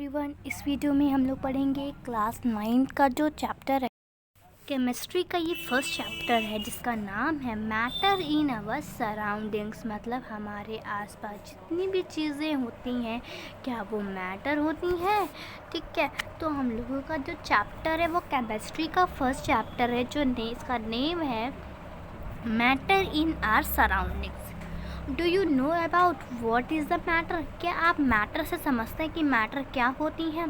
Everyone, इस video में हम लोग पढ़ेंगे क्लास 9 का जो चैप्टर है केमिस्ट्री का। ये फर्स्ट चैप्टर है जिसका नाम है मैटर इन अवर सराउंडिंग्स। मतलब हमारे आसपास जितनी भी चीज़ें होती हैं क्या वो मैटर होती हैं। ठीक है, तो हम लोगों का जो चैप्टर है वो केमिस्ट्री का फर्स्ट चैप्टर है जो इसका नेम है matter in our surroundings. Do you know about what is the matter? क्या आप मैटर से समझते हैं कि मैटर क्या होती हैं?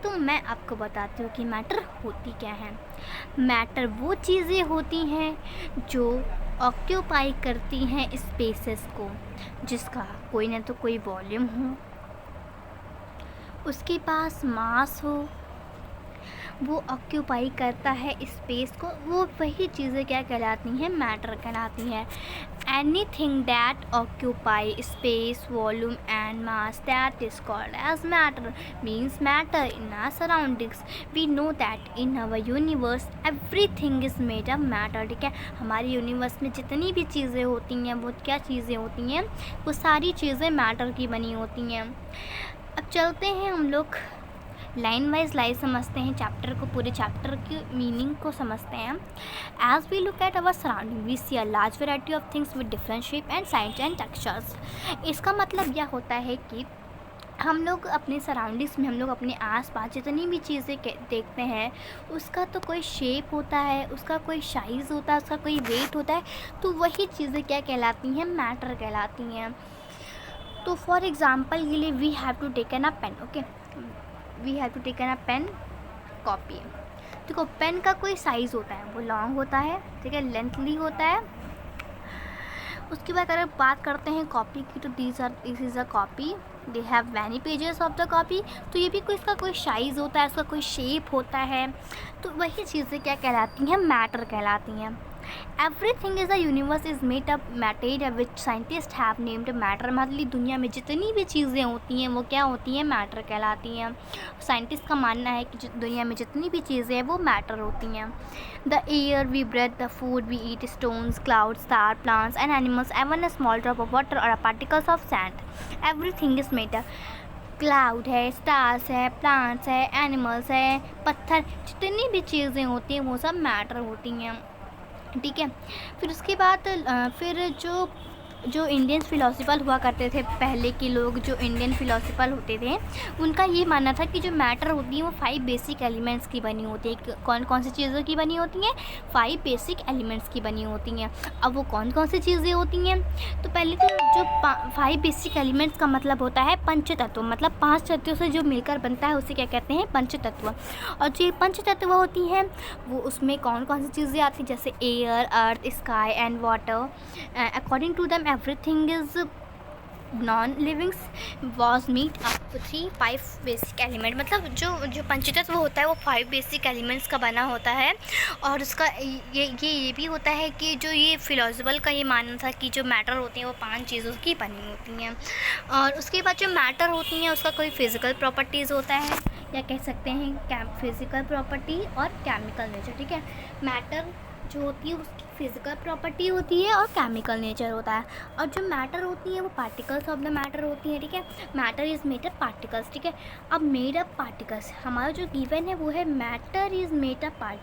तो मैं आपको बताती हूँ कि मैटर होती क्या है। मैटर वो चीज़ें होती हैं जो ऑक्यूपाई करती हैं स्पेसेस को, जिसका कोई ना तो कोई वॉल्यूम हो, उसके पास मास हो, वो ऑक्यूपाई करता है स्पेस को। वो वही चीज़ें क्या कहलाती हैं? मैटर कहलाती हैं। Anything that occupy space, volume and mass that is called as matter means matter in our surroundings. We know that in our universe everything is made of matter. ठीक है, हमारे यूनिवर्स में जितनी भी चीज़ें होती हैं वो क्या चीज़ें होती हैं? वो सारी चीज़ें मैटर की बनी होती हैं। अब चलते हैं हम लोग लाइन वाइज लाइन समझते हैं चैप्टर को, पूरे चैप्टर की मीनिंग को समझते हैं। As we look at our surrounding we see a large variety of things with different shape and size and textures. इसका मतलब यह होता है कि हम लोग अपने सराउंडिंग्स में, हम लोग अपने आसपास जितनी भी चीज़ें देखते हैं उसका तो कोई शेप होता है, उसका कोई साइज़ होता है, उसका कोई वेट होता है। तो वही चीज़ें क्या कहलाती हैं? मैटर कहलाती हैं। तो फॉर एग्ज़ाम्पल के लिए we have to taken a pen. Okay, we have to taken a pen, copy. देखो, पेन का कोई साइज़ होता है, वो लॉन्ग होता है, ठीक है, लेंथली होता है। उसके बाद अगर बात करते हैं कॉपी की, तो this is a copy, they have many pages of the copy. तो ये भी कोई इसका कोई साइज़ होता है, उसका कोई शेप होता है। तो वही चीज़ें क्या कहलाती हैं? मैटर कहलाती हैं। Everything is the universe is made up matter which scientist have named matter. मतलब दुनिया में जितनी भी चीज़ें होती हैं वो क्या होती हैं? मैटर कहलाती हैं। साइंटिस्ट का मानना है कि दुनिया में जितनी भी चीज़ें हैं वो मैटर होती हैं। The air we breathe, the food we eat, stones, clouds, star, plants and animals, even a small drop of water or particles of sand. Everything is matter. Cloud है, स्टार्स है, प्लांट्स है, animals है, पत्थर, जितनी भी चीज़ें होती हैं वो सब मैटर होती हैं। ठीक है, फिर उसके बाद फिर जो इंडियन फ़िलोसफर हुआ करते थे पहले के लोग, जो इंडियन फ़िलोसफर होते थे, उनका ये मानना था कि जो मैटर होती है वो 5 बेसिक एलिमेंट्स की बनी होती है। कौन कौन सी चीज़ों की बनी होती हैं? 5 बेसिक एलिमेंट्स की बनी होती हैं। अब वो कौन कौन सी चीज़ें होती हैं? तो पहले तो जो 5 बेसिक एलिमेंट्स का मतलब होता है पंचतत्व। मतलब 5 तत्वों से जो मिलकर बनता है उसे क्या कहते हैं? पंचतत्व। और जो ये पंचतत्व होती हैं वो उसमें कौन कौन सी चीज़ें आती हैं? जैसे air, earth, sky and water. According to them everything is non livings was meet up 5 basic element. मतलब जो पंचतत्व होता है वो 5 बेसिक एलिमेंट्स का बना होता है। और उसका ये भी होता है कि जो ये फिलोसफर का ये मानना था कि जो मैटर होती हैं वो 5 चीज़ों की बनी होती हैं। और उसके बाद जो मैटर होती हैं उसका कोई फिज़िकल प्रॉपर्टीज़ होता है, या कह सकते हैं फिज़िकल प्रॉपर्टी और केमिकल नेचर। ठीक है, मैटर जो होती है उसकी फिज़िकल प्रॉपर्टी होती है और केमिकल नेचर होता है। और जो मैटर होती है वो पार्टिकल्स ऑफ द मैटर होती है। ठीक है, matter is made up particles. ठीक है, अब मेड अप पार्टिकल्स हमारा जो गिवन है वो है matter is made up particles.